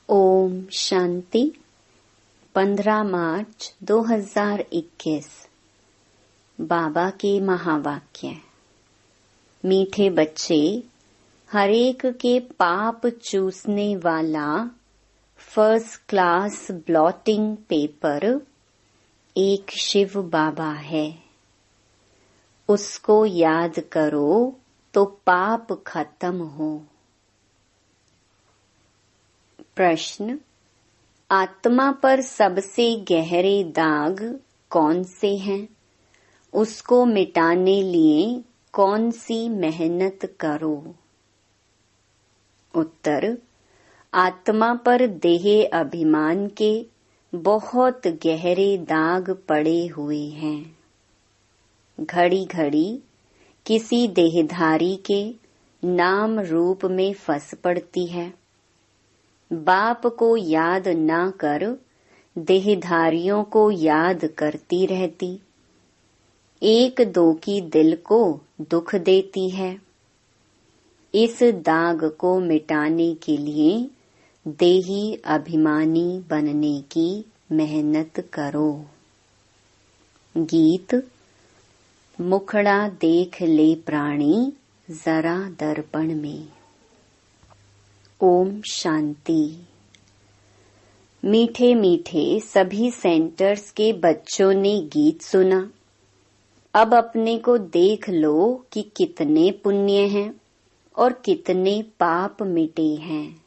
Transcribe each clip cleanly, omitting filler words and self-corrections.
ओम शांति। 15 मार्च 2021। बाबा के महावाक्य। मीठे बच्चे, हरेक के पाप चूसने वाला फर्स्ट क्लास ब्लॉटिंग पेपर एक शिव बाबा है। उसको याद करो तो पाप खत्म हो। प्रश्न: आत्मा पर सबसे गहरे दाग कौन से हैं? उसको मिटाने लिए कौन सी मेहनत करो? उत्तर: आत्मा पर देह अभिमान के बहुत गहरे दाग पड़े हुए हैं। घड़ी घड़ी किसी देहधारी के नाम रूप में फंस पड़ती है। बाप को याद ना कर देहधारियों को याद करती रहती। एक दो की दिल को दुख देती है। इस दाग को मिटाने के लिए देही अभिमानी बनने की मेहनत करो। गीत। मुखड़ा देख ले प्राणी जरा दर्पण में। ओम शांति। मीठे मीठे सभी सेंटर्स के बच्चों ने गीत सुना। अब अपने को देख लो कि कितने पुण्य हैं और कितने पाप मिटे हैं।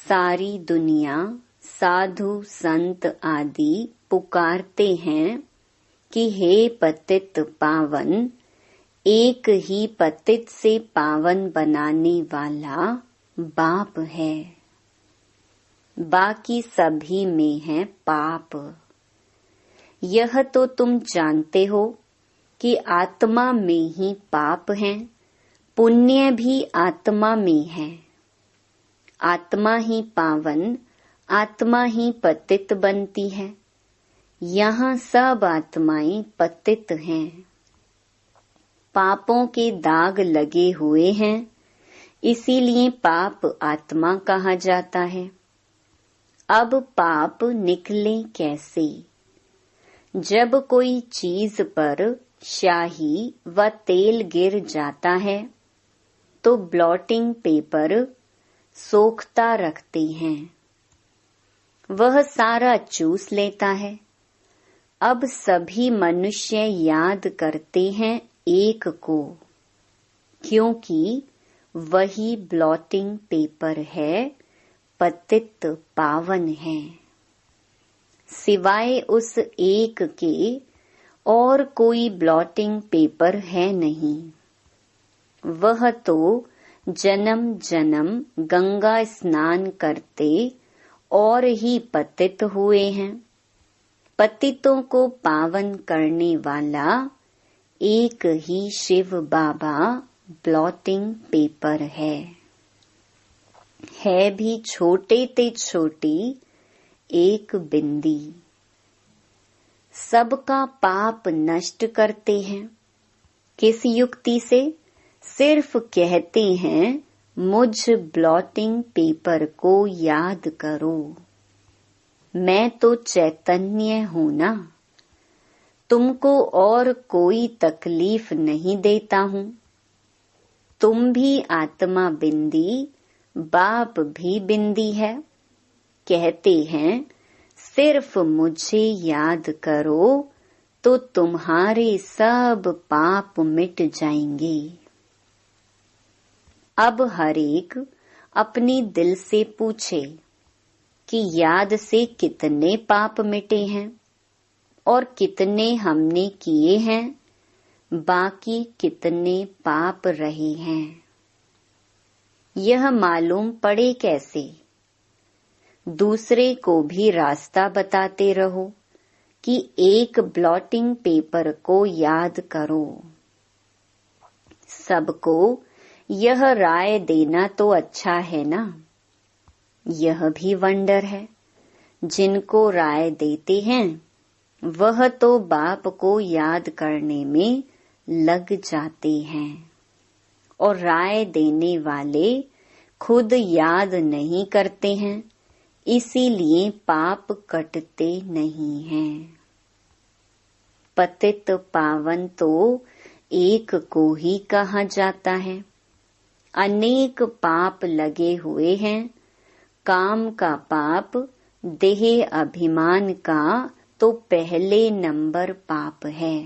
सारी दुनिया साधु संत आदि पुकारते हैं कि हे पतित पावन, एक ही पतित से पावन बनाने वाला बाप है। बाकी सभी में है पाप। यह तो तुम जानते हो कि आत्मा में ही पाप है, पुण्य भी आत्मा में है। आत्मा ही पावन, आत्मा ही पतित बनती है। यहाँ सब आत्माएं पतित हैं। पापों के दाग लगे हुए हैं, इसीलिए पाप आत्मा कहा जाता है। अब पाप निकले कैसे? जब कोई चीज पर स्याही व तेल गिर जाता है तो ब्लॉटिंग पेपर सोखता रखते हैं। वह सारा चूस लेता है। अब सभी मनुष्य याद करते हैं एक को, क्योंकि वही ब्लॉटिंग पेपर है, पतित पावन है। सिवाय उस एक के और कोई ब्लॉटिंग पेपर है नहीं। वह तो जन्म जन्म गंगा स्नान करते और ही पतित हुए हैं। पतितों को पावन करने वाला एक ही शिव बाबा ब्लॉटिंग पेपर है भी छोटे ते छोटी एक बिंदी। सबका पाप नष्ट करते हैं। किस युक्ति से? सिर्फ कहते हैं मुझ ब्लॉटिंग पेपर को याद करो। मैं तो चैतन्य हूँ ना, तुमको और कोई तकलीफ नहीं देता हूँ। तुम भी आत्मा बिंदी, बाप भी बिंदी है। कहते हैं सिर्फ मुझे याद करो तो तुम्हारे सब पाप मिट जाएंगे। अब हरेक अपनी दिल से पूछे कि याद से कितने पाप मिटे हैं और कितने हमने किए हैं, बाकी कितने पाप रहे हैं। यह मालूम पड़े कैसे? दूसरे को भी रास्ता बताते रहो कि एक ब्लॉटिंग पेपर को याद करो। सबको यह राय देना तो अच्छा है ना। यह भी वंडर है, जिनको राय देते हैं वह तो बाप को याद करने में लग जाते हैं और राय देने वाले खुद याद नहीं करते हैं इसीलिए पाप कटते नहीं हैं। पतित पावन तो एक को ही कहा जाता है। अनेक पाप लगे हुए हैं। काम का पाप, देह अभिमान का तो पहले नंबर पाप है,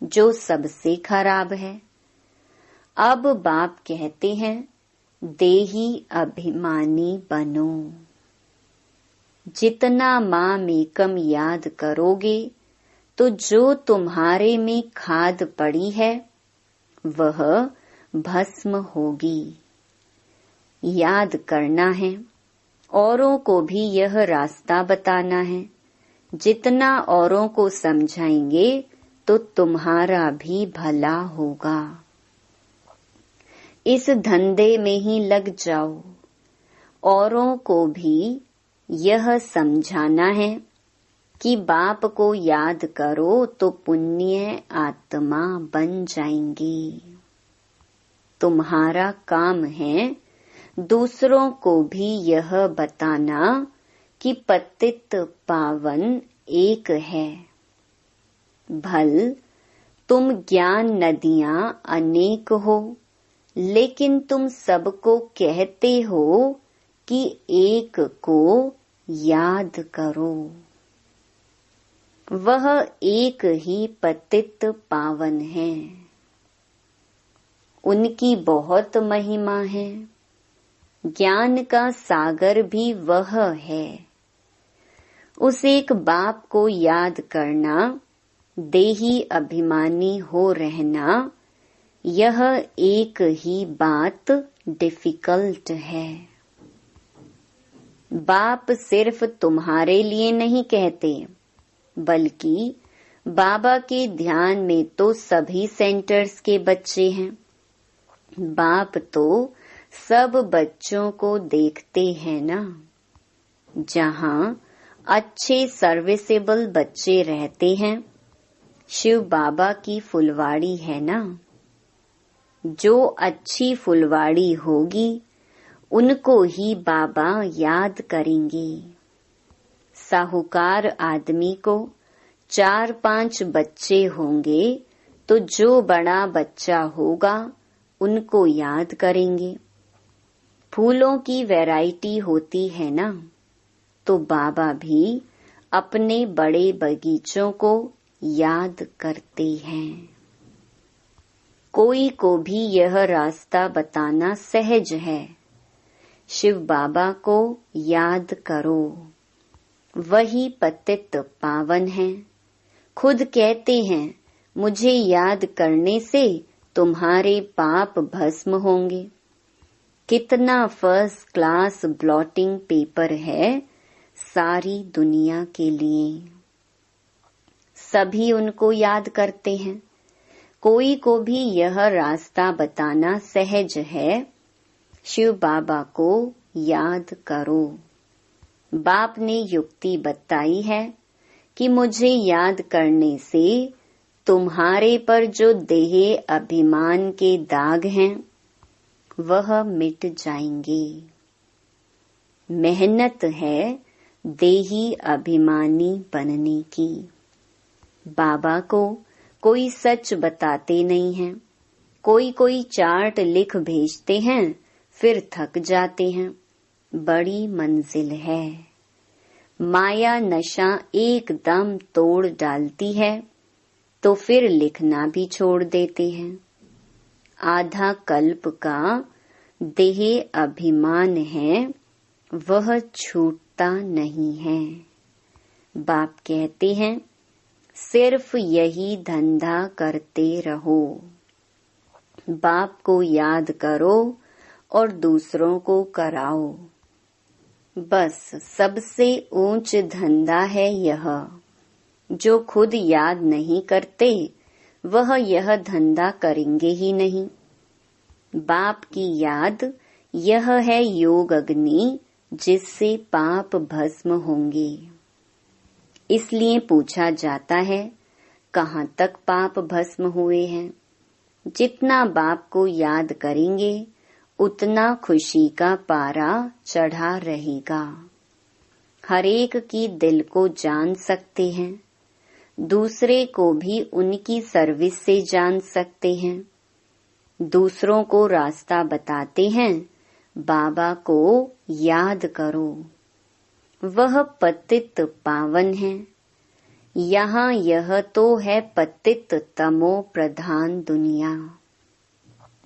जो सबसे खराब है। अब बाप कहते हैं, देही अभिमानी बनो। जितना मामेकम याद करोगे तो जो तुम्हारे में खाद पड़ी है वह भस्म होगी। याद करना है, औरों को भी यह रास्ता बताना है। जितना औरों को समझाएंगे तो तुम्हारा भी भला होगा। इस धंधे में ही लग जाओ। औरों को भी यह समझाना है कि बाप को याद करो तो पुण्य आत्मा बन जाएंगी। तुम्हारा काम है दूसरों को भी यह बताना कि पतित पावन एक है। भल तुम ज्ञान नदियां अनेक हो, लेकिन तुम सबको कहते हो कि एक को याद करो। वह एक ही पतित पावन है। उनकी बहुत महिमा है। ज्ञान का सागर भी वह है। उस एक बाप को याद करना, देही अभिमानी हो रहना, यह एक ही बात डिफिकल्ट है। बाप सिर्फ तुम्हारे लिए नहीं कहते, बल्कि बाबा के ध्यान में तो सभी सेंटर्स के बच्चे हैं। बाप तो सब बच्चों को देखते हैं ना। जहाँ अच्छे सर्विसेबल बच्चे रहते हैं, शिव बाबा की फुलवाड़ी है ना। जो अच्छी फुलवाड़ी होगी उनको ही बाबा याद करेंगे। साहूकार आदमी को 4-5 बच्चे होंगे तो जो बड़ा बच्चा होगा उनको याद करेंगे। फूलों की वैरायटी होती है ना, तो बाबा भी अपने बड़े बगीचों को याद करते हैं। कोई को भी यह रास्ता बताना सहज है। शिव बाबा को याद करो, वही पतित पावन है। खुद कहते हैं, मुझे याद करने से तुम्हारे पाप भस्म होंगे। कितना फर्स्ट क्लास ब्लॉटिंग पेपर है सारी दुनिया के लिए। सभी उनको याद करते हैं। कोई को भी यह रास्ता बताना सहज है। शिव बाबा को याद करो। बाप ने युक्ति बताई है कि मुझे याद करने से तुम्हारे पर जो देह अभिमान के दाग हैं वह मिट जाएंगे। मेहनत है देही अभिमानी बनने की। बाबा को कोई सच बताते नहीं हैं। कोई चार्ट लिख भेजते हैं, फिर थक जाते हैं। बड़ी मंजिल है। माया नशा एकदम तोड़ डालती है तो फिर लिखना भी छोड़ देते हैं। आधा कल्प का देह अभिमान है, वह छूटता नहीं है। बाप कहते हैं, सिर्फ यही धंधा करते रहो। बाप को याद करो और दूसरों को कराओ। बस सबसे ऊंच धंधा है यह। जो खुद याद नहीं करते वह यह धंधा करेंगे ही नहीं। बाप की याद यह है योग अग्नि, जिससे पाप भस्म होंगे। इसलिए पूछा जाता है, कहाँ तक पाप भस्म हुए हैं। जितना बाप को याद करेंगे उतना खुशी का पारा चढ़ा रहेगा। हरेक की दिल को जान सकते हैं, दूसरे को भी उनकी सर्विस से जान सकते हैं, दूसरों को रास्ता बताते हैं। बाबा को याद करो, वह पतित पावन है। यहाँ यह तो है पतित तमो प्रधान दुनिया।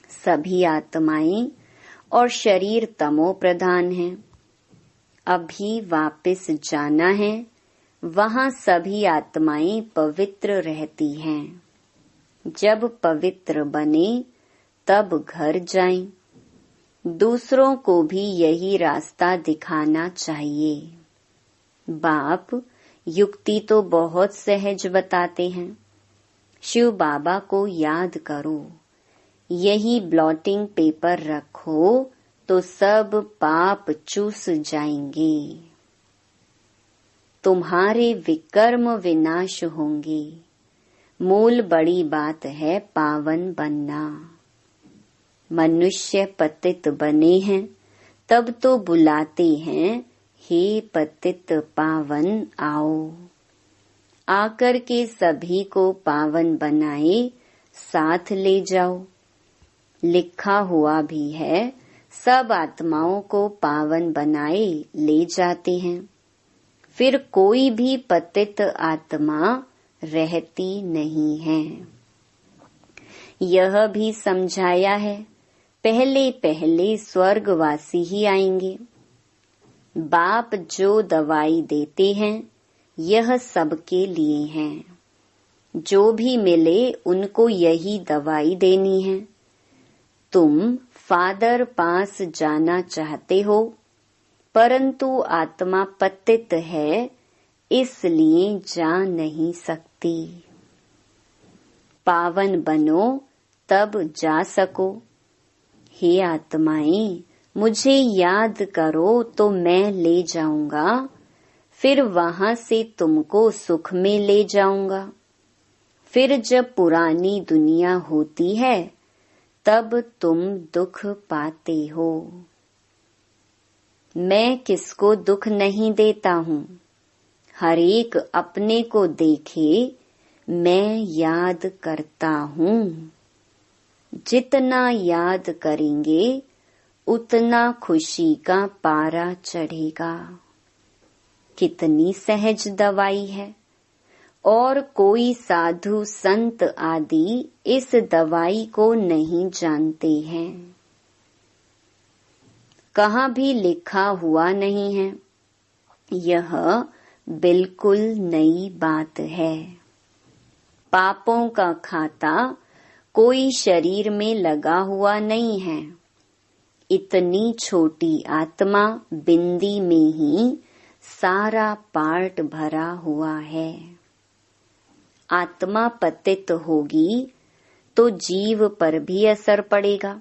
सभी आत्माएं और शरीर तमो प्रधान है। अभी वापस जाना है, वहाँ सभी आत्माएं पवित्र रहती हैं। जब पवित्र बने तब घर जाएं। दूसरों को भी यही रास्ता दिखाना चाहिए। बाप युक्ति तो बहुत सहज बताते हैं। शिव बाबा को याद करो, यही ब्लॉटिंग पेपर रखो तो सब पाप चूस जाएंगे। तुम्हारे विकर्म विनाश होंगे। मूल बड़ी बात है पावन बनना। मनुष्य पतित बने हैं तब तो बुलाते हैं, हे पतित पावन आओ। आकर के सभी को पावन बनाए, साथ ले जाओ। लिखा हुआ भी है, सब आत्माओं को पावन बनाए ले जाते हैं। फिर कोई भी पतित आत्मा रहती नहीं है। यह भी समझाया है, पहले पहले स्वर्गवासी ही आएंगे। बाप जो दवाई देते हैं यह सबके लिए है। जो भी मिले उनको यही दवाई देनी है। तुम फादर पास जाना चाहते हो, परंतु आत्मा पतित है, इसलिए जा नहीं सकती। पावन बनो तब जा सको। हे आत्माएं, मुझे याद करो तो मैं ले जाऊंगा, फिर वहां से तुमको सुख में ले जाऊंगा। फिर जब पुरानी दुनिया होती है तब तुम दुख पाते हो। मैं किसको दुख नहीं देता हूँ। हर एक अपने को देखे, मैं याद करता हूँ। जितना याद करेंगे उतना खुशी का पारा चढ़ेगा। कितनी सहज दवाई है, और कोई साधु संत आदि इस दवाई को नहीं जानते हैं। कहाँ भी लिखा हुआ नहीं है। यह बिल्कुल नई बात है। पापों का खाता कोई शरीर में लगा हुआ नहीं है। इतनी छोटी आत्मा बिंदी में ही सारा पार्ट भरा हुआ है। आत्मा पतित होगी तो जीव पर भी असर पड़ेगा।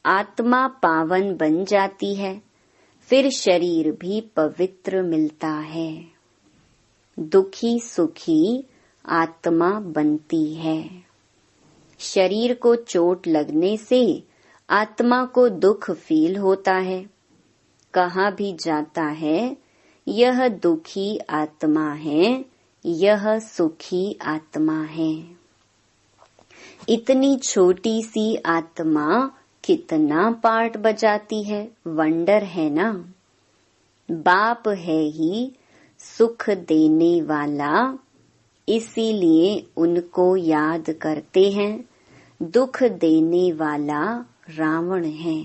आत्मा पावन बन जाती है, फिर शरीर भी पवित्र मिलता है। दुखी सुखी आत्मा बनती है। शरीर को चोट लगने से आत्मा को दुख फील होता है। कहाँ भी जाता है, यह दुखी आत्मा है, यह सुखी आत्मा है। इतनी छोटी सी आत्मा कितना पार्ट बजाती है, वंडर है ना। बाप है ही सुख देने वाला, इसीलिए उनको याद करते हैं। दुख देने वाला रावण है।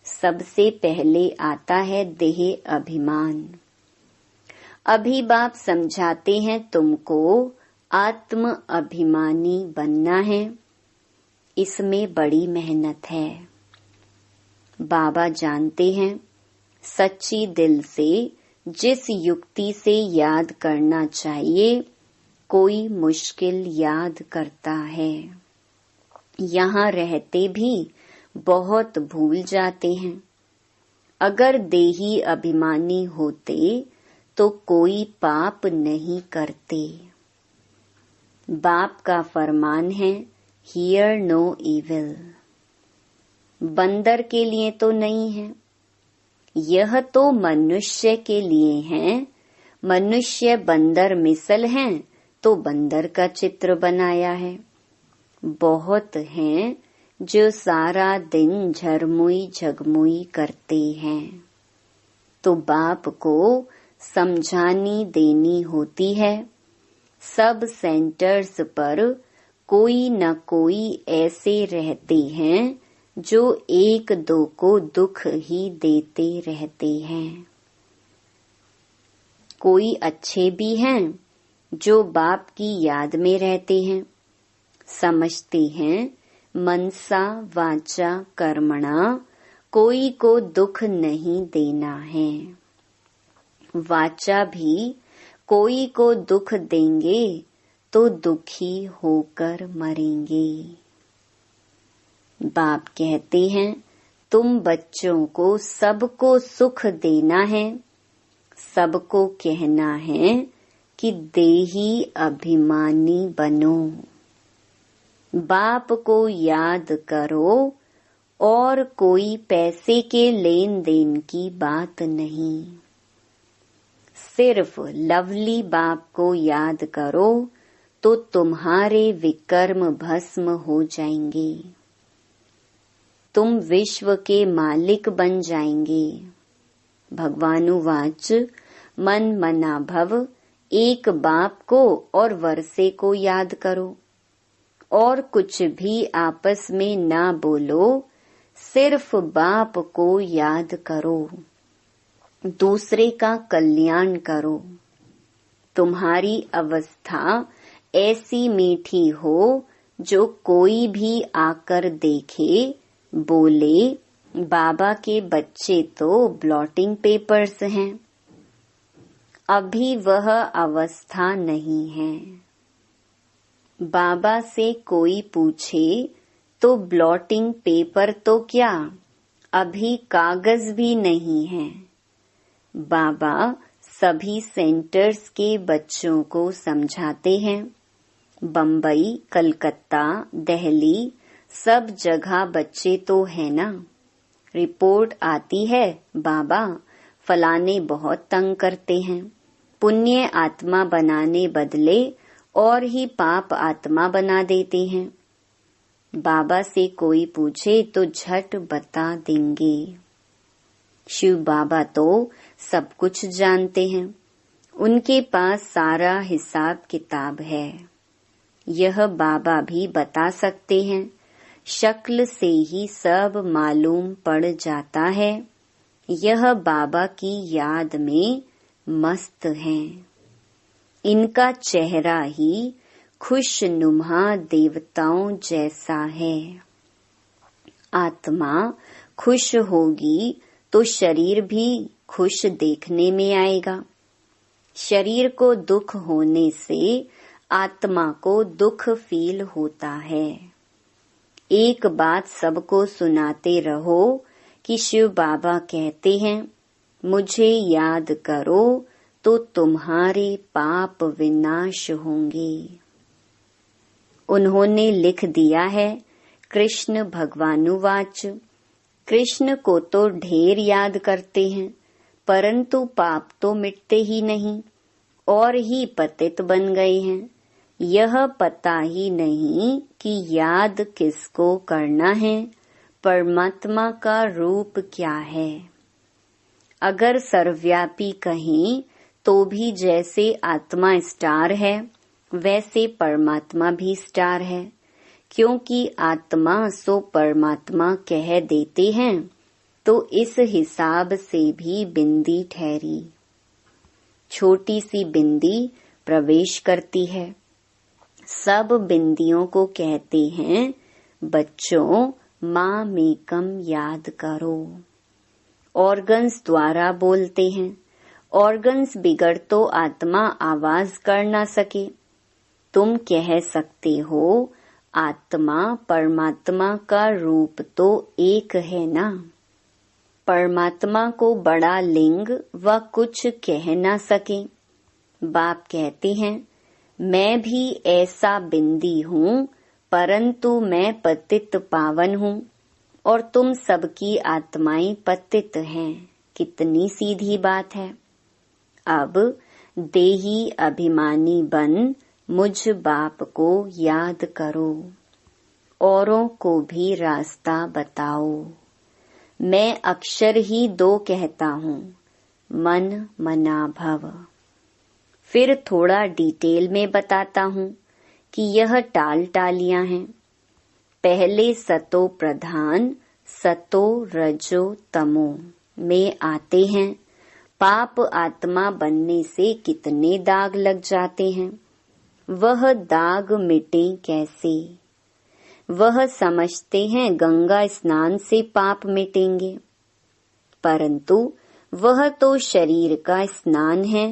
सबसे पहले आता है देह अभिमान। अभी बाप समझाते हैं तुमको आत्म अभिमानी बनना है। इसमें बड़ी मेहनत है। बाबा जानते हैं, सच्ची दिल से जिस युक्ति से याद करना चाहिए, कोई मुश्किल याद करता है। यहाँ रहते भी बहुत भूल जाते हैं। अगर देही अभिमानी होते तो कोई पाप नहीं करते। बाप का फरमान है, हियर नो इविल। बंदर के लिए तो नहीं है। यह तो मनुष्य के लिए हैं। मनुष्य बंदर मिसल हैं तो बंदर का चित्र बनाया है। बहुत हैं जो सारा दिन झरमुई झगमुई करते हैं। तो बाप को समझानी देनी होती है। सब सेंटर्स पर कोई न कोई ऐसे रहते हैं जो एक दो को दुख ही देते रहते हैं। कोई अच्छे भी हैं जो बाप की याद में रहते हैं, समझते हैं मनसा वाचा कर्मणा कोई को दुख नहीं देना है। वाचा भी कोई को दुख देंगे तो दुखी होकर मरेंगे। बाप कहते हैं तुम बच्चों को सबको सुख देना है। सबको कहना है कि देही अभिमानी बनो। बाप को याद करो और कोई पैसे के लेन देन की बात नहीं। सिर्फ लवली बाप को याद करो तो तुम्हारे विकर्म भस्म हो जाएंगे। तुम विश्व के मालिक बन जाएंगे। भगवानुवाच मन मना भव, एक बाप को और वर्षे को याद करो और कुछ भी आपस में ना बोलो, सिर्फ बाप को याद करो, दूसरे का कल्याण करो। तुम्हारी अवस्था ऐसी मीठी हो जो कोई भी आकर देखे बोले बाबा के बच्चे तो ब्लॉटिंग पेपर्स हैं। अभी वह अवस्था नहीं है। बाबा से कोई पूछे तो ब्लॉटिंग पेपर तो क्या, अभी कागज भी नहीं है। बाबा सभी सेंटर्स के बच्चों को समझाते हैं। बम्बई, कलकत्ता, दिल्ली, सब जगह बच्चे तो है ना। रिपोर्ट आती है बाबा फलाने बहुत तंग करते हैं, पुण्य आत्मा बनाने बदले और ही पाप आत्मा बना देते हैं। बाबा से कोई पूछे तो झट बता देंगे। शिव बाबा तो सब कुछ जानते हैं, उनके पास सारा हिसाब किताब है। यह बाबा भी बता सकते हैं, शक्ल से ही सब मालूम पड़ जाता है। यह बाबा की याद में मस्त हैं। इनका चेहरा ही खुशनुमा देवताओं जैसा है। आत्मा खुश होगी तो शरीर भी खुश देखने में आएगा। शरीर को दुख होने से आत्मा को दुख फील होता है। एक बात सबको सुनाते रहो कि शिव बाबा कहते हैं मुझे याद करो तो तुम्हारे पाप विनाश होंगे। उन्होंने लिख दिया है कृष्ण भगवानुवाच। कृष्ण को तो ढेर याद करते हैं परंतु पाप तो मिटते ही नहीं और ही पतित बन गए हैं। यह पता ही नहीं कि याद किसको करना है, परमात्मा का रूप क्या है। अगर सर्वव्यापी कहें तो भी जैसे आत्मा स्टार है वैसे परमात्मा भी स्टार है, क्योंकि आत्मा सो परमात्मा कह देते हैं तो इस हिसाब से भी बिंदी ठहरी। छोटी सी बिंदी प्रवेश करती है। सब बिंदियों को कहते हैं बच्चों माँ मेकम याद करो। ऑर्गन्स द्वारा बोलते हैं। ऑर्गन्स बिगड़ तो आत्मा आवाज कर ना सके। तुम कह सकते हो आत्मा परमात्मा का रूप तो एक है ना। परमात्मा को बड़ा लिंग व कुछ कह ना सके। बाप कहते हैं मैं भी ऐसा बिंदी हूँ परंतु मैं पतित पावन हूँ और तुम सबकी आत्माएं पतित हैं। कितनी सीधी बात है। अब देही अभिमानी बन मुझ बाप को याद करो, औरों को भी रास्ता बताओ। मैं अक्षर ही 2 कहता हूँ, मन मना भव। फिर थोड़ा डिटेल में बताता हूँ कि यह टाल टालियां हैं। पहले सतो प्रधान सतो रजो तमो में आते हैं। पाप आत्मा बनने से कितने दाग लग जाते हैं, वह दाग मिटे कैसे? वह समझते हैं गंगा स्नान से पाप मिटेंगे, परंतु वह तो शरीर का स्नान है।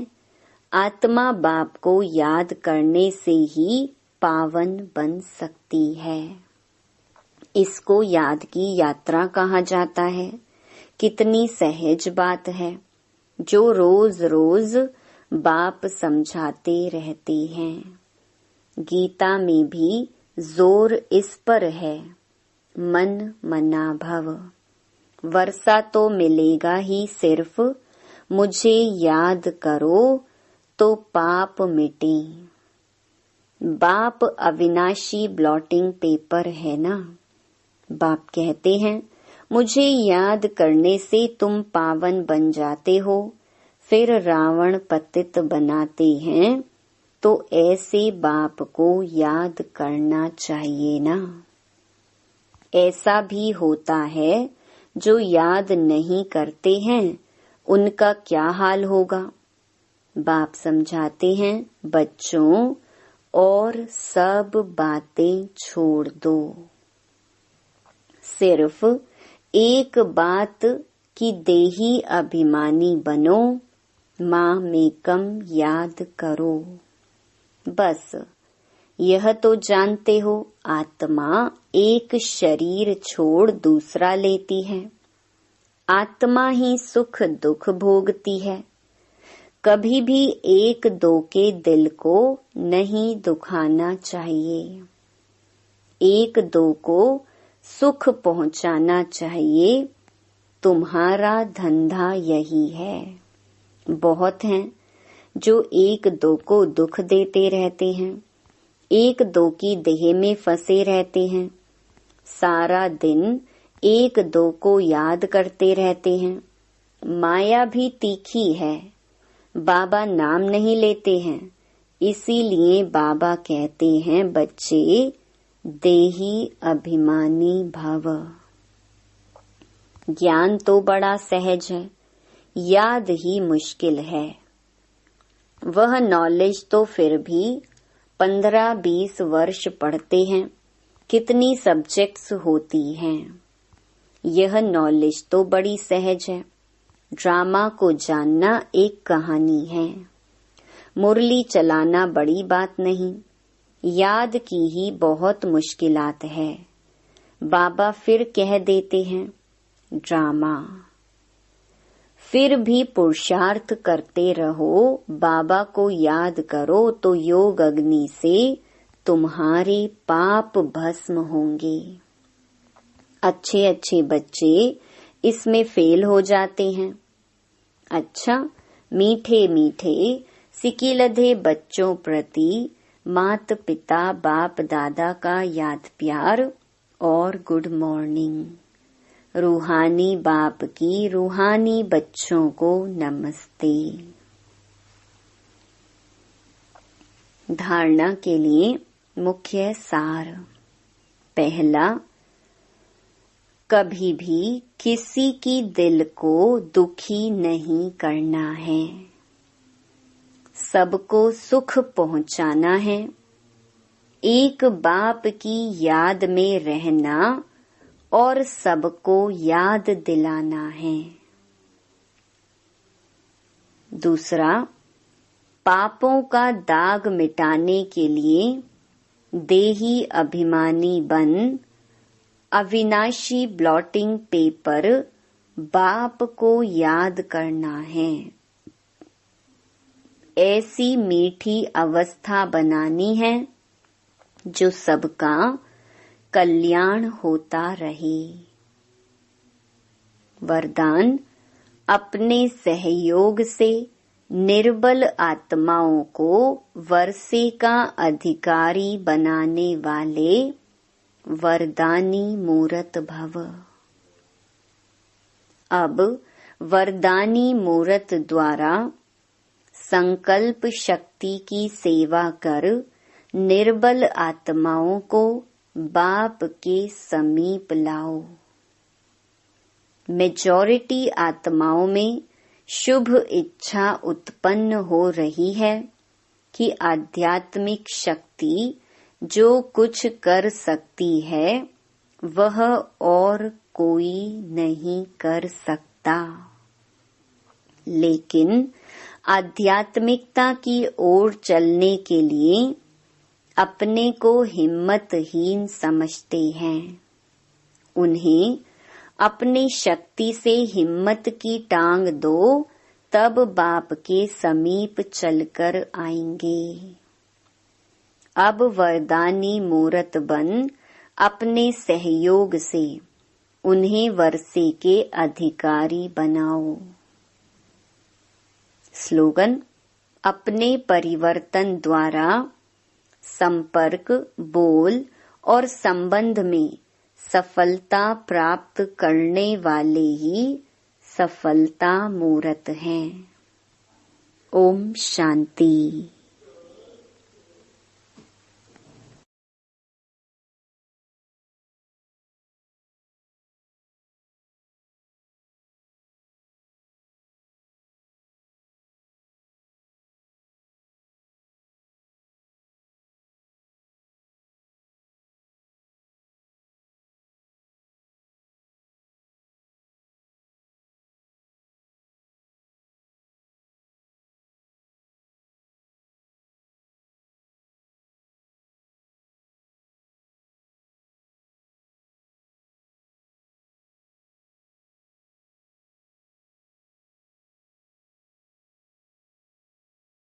आत्मा बाप को याद करने से ही पावन बन सकती है। इसको याद की यात्रा कहा जाता है। कितनी सहज बात है जो रोज रोज बाप समझाते रहते हैं। गीता में भी जोर इस पर है, मन मना भव। वर्षा तो मिलेगा ही, सिर्फ मुझे याद करो तो पाप मिटे। बाप अविनाशी ब्लॉटिंग पेपर है ना। बाप कहते हैं मुझे याद करने से तुम पावन बन जाते हो। फिर रावण पतित बनाते हैं, तो ऐसे बाप को याद करना चाहिए ना। ऐसा भी होता है जो याद नहीं करते हैं, उनका क्या हाल होगा। बाप समझाते हैं बच्चों, और सब बातें छोड़ दो, सिर्फ एक बात कि देही अभिमानी बनो, माँ में कम याद करो। बस यह तो जानते हो, आत्मा एक शरीर छोड़ दूसरा लेती है। आत्मा ही सुख दुख भोगती है। कभी भी 1-2 के दिल को नहीं दुखाना चाहिए। 1-2 को सुख पहुंचाना चाहिए। तुम्हारा धंधा यही है। बहुत हैं जो 1-2 को दुख देते रहते हैं, 1-2 की देह में फंसे रहते हैं, सारा दिन 1-2 को याद करते रहते हैं। माया भी तीखी है, बाबा नाम नहीं लेते हैं। इसीलिए बाबा कहते हैं बच्चे देही अभिमानी भव। ज्ञान तो बड़ा सहज है, याद ही मुश्किल है। वह नॉलेज तो फिर भी 15-20 वर्ष पढ़ते हैं। कितनी सब्जेक्ट्स होती हैं। यह नॉलेज तो बड़ी सहज है। ड्रामा को जानना एक कहानी है। मुरली चलाना बड़ी बात नहीं, याद की ही बहुत मुश्किलात है। बाबा फिर कह देते हैं ड्रामा। फिर भी पुरुषार्थ करते रहो, बाबा को याद करो तो योग अग्नि से तुम्हारे पाप भस्म होंगे। अच्छे अच्छे बच्चे इसमें फेल हो जाते हैं। अच्छा, मीठे मीठे सिकिलधे बच्चों प्रति मात पिता बाप दादा का याद प्यार और गुड मॉर्निंग। रूहानी बाप की रूहानी बच्चों को नमस्ते। धारणा के लिए मुख्य सार। पहला, कभी भी किसी की दिल को दुखी नहीं करना है। सबको सुख पहुंचाना है। एक बाप की याद में रहना और सबको याद दिलाना है। दूसरा, पापों का दाग मिटाने के लिए देही अभिमानी बन अविनाशी ब्लॉटिंग पेपर बाप को याद करना है। ऐसी मीठी अवस्था बनानी है जो सबका कल्याण होता रहे। वरदान, अपने सहयोग से निर्बल आत्माओं को वर्षे का अधिकारी बनाने वाले वरदानी मूरत भव। अब वरदानी मूरत द्वारा संकल्प शक्ति की सेवा कर निर्बल आत्माओं को बाप के समीप लाओ। मेजॉरिटी आत्माओं में शुभ इच्छा उत्पन्न हो रही है कि आध्यात्मिक शक्ति जो कुछ कर सकती है वह और कोई नहीं कर सकता। लेकिन आध्यात्मिकता की ओर चलने के लिए अपने को हिम्मतहीन समझते हैं। उन्हें अपनी शक्ति से हिम्मत की टांग दो, तब बाप के समीप चलकर आएंगे। अब वरदानी मूरत बन अपने सहयोग से उन्हें वर्षे के अधिकारी बनाओ। स्लोगन: अपने परिवर्तन द्वारा संपर्क, बोल और संबंध में सफलता प्राप्त करने वाले ही सफलता मूरत हैं। ओम शांति।